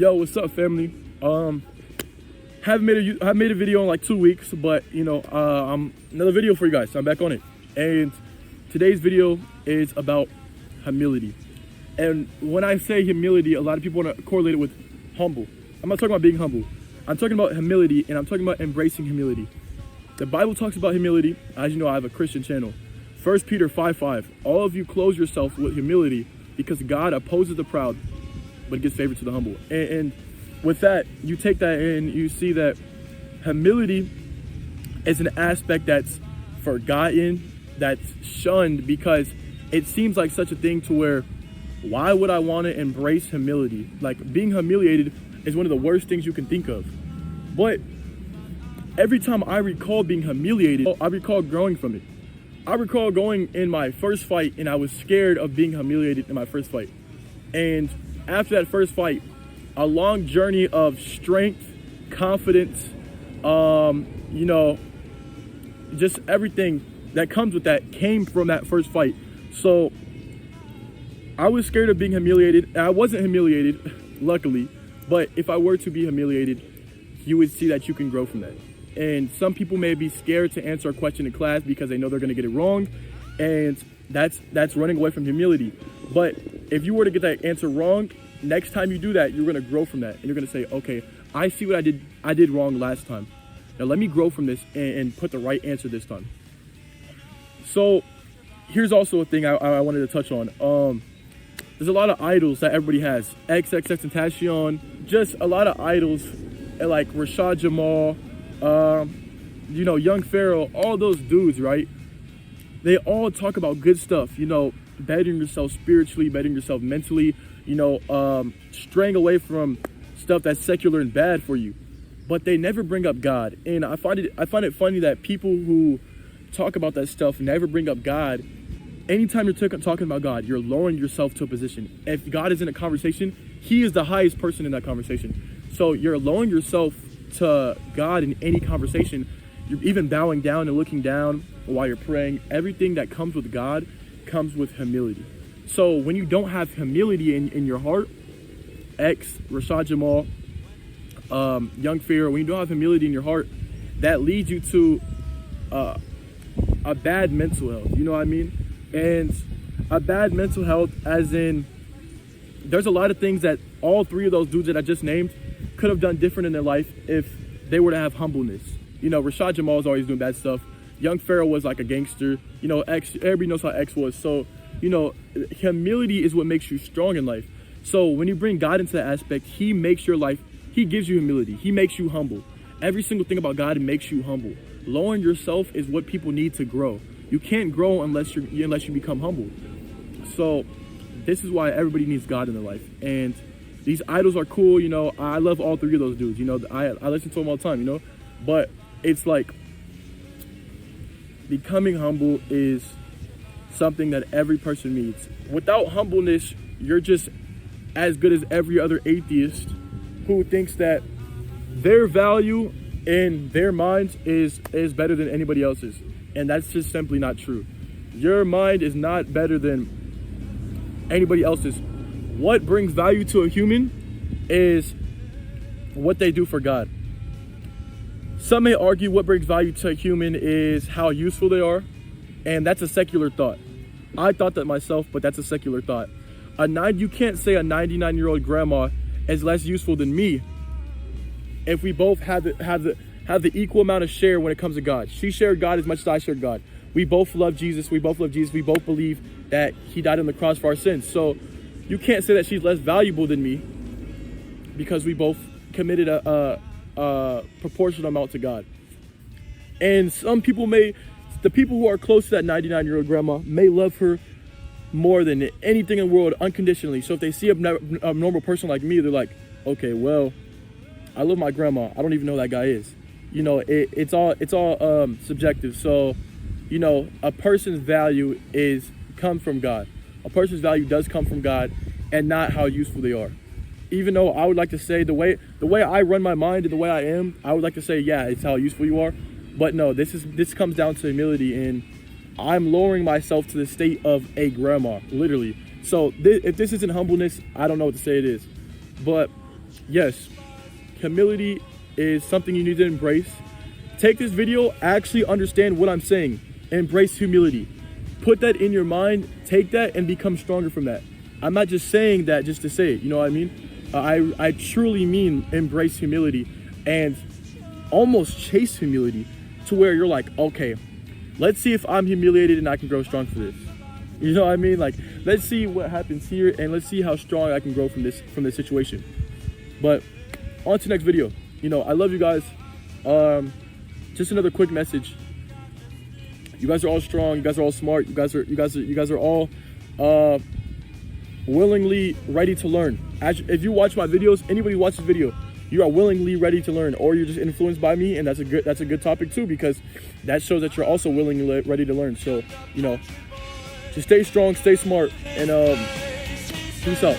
Yo, what's up, family? Haven't made a video in like 2 weeks, but I'm another video for you guys. I'm back on it, and today's video is about humility. And when I say humility, a lot of people want to correlate it with humble. I'm not talking about being humble. I'm talking about humility, and I'm talking about embracing humility. The Bible talks about humility. As you know, I have a Christian channel. 1 Peter 5:5. All of you clothe yourself with humility, because God opposes the proud, but gives favor to the humble. And with that, you take that and you see that humility is an aspect that's forgotten, that's shunned, because it seems like such a thing to where, why would I want to embrace humility? Like, being humiliated is one of the worst things you can think of. But every time I recall being humiliated, I recall growing from it. I recall going in my first fight, and I was scared of being humiliated in my first fight. And after that first fight, a long journey of strength, confidence, just everything that comes with that came from that first fight. So I was scared of being humiliated, and I wasn't humiliated, luckily. But if I were to be humiliated, you would see that you can grow from that. And some people may be scared to answer a question in class because they know they're going to get it wrong, and that's running away from humility. But if you were to get that answer wrong, next time you do that, you're going to grow from that, and you're going to say, okay, I see what I did wrong last time. Now let me grow from this and put the right answer this time. So here's also a thing I wanted to touch on. There's a lot of idols that everybody has. XXXTentacion, just a lot of idols, like Rashad Jamal, Young Pharaoh, all those dudes, right? They all talk about good stuff, bettering yourself spiritually, bettering yourself mentally, straying away from stuff that's secular and bad for you. But they never bring up God. And I find it funny that people who talk about that stuff never bring up God. Anytime you're talking about God, you're lowering yourself to a position. If God is in a conversation, He is the highest person in that conversation. So you're lowering yourself to God in any conversation. You're even bowing down and looking down while you're praying. Everything that comes with God comes with humility. So when you don't have humility in your heart, Rashad Jamal, Young Pharaoh, when you don't have humility in your heart, that leads you to a bad mental health. You know what I mean? And a bad mental health, as in, there's a lot of things that all three of those dudes that I just named could have done different in their life if they were to have humbleness. Rashad Jamal is always doing bad stuff. Young Pharaoh was like a gangster. Everybody knows how X was. So, humility is what makes you strong in life. So when you bring God into that aspect, He makes your life, He gives you humility. He makes you humble. Every single thing about God makes you humble. Lowering yourself is what people need to grow. You can't grow unless you become humble. So this is why everybody needs God in their life. And these idols are cool. I love all three of those dudes. I listen to them all the time, but it's like, becoming humble is something that every person needs. Without humbleness, you're just as good as every other atheist who thinks that their value in their minds is better than anybody else's. And that's just simply not true. Your mind is not better than anybody else's. What brings value to a human is what they do for God. Some may argue what brings value to a human is how useful they are, and that's a secular thought. I thought that myself, but that's a secular thought. You can't say a 99-year-old grandma is less useful than me if we both have the equal amount of share when it comes to God. She shared God as much as I shared God. We both love Jesus. We both believe that He died on the cross for our sins. So you can't say that she's less valuable than me because we both committed a proportional amount to God. And some people the people who are close to that 99-year-old grandma may love her more than anything in the world unconditionally. So if they see a normal person like me, they're like, okay, well, I love my grandma. I don't even know who that guy is. It's all subjective. So, a person's value comes from God. A person's value does come from God, and not how useful they are. Even though I would like to say the way I run my mind and the way I am, I would like to say, yeah, it's how useful you are. But no, this comes down to humility, and I'm lowering myself to the state of a grandma, literally. So if this isn't humbleness, I don't know what to say it is. But yes, humility is something you need to embrace. Take this video, actually understand what I'm saying. Embrace humility. Put that in your mind, take that and become stronger from that. I'm not just saying that just to say it, you know what I mean? I truly mean embrace humility and almost chase humility to where you're like, okay, let's see if I'm humiliated and I can grow strong for this. You know what I mean? Like, let's see what happens here and let's see how strong I can grow from this situation. But on to the next video. You know, I love you guys. Just another quick message. You guys are all strong. You guys are all smart. You guys are all willingly ready to learn. If you watch my videos, anybody who watches this video, you are willingly ready to learn, or you're just influenced by me, and that's a good topic too, because that shows that you're also willingly ready to learn. So, you know, just stay strong, stay smart, and peace out.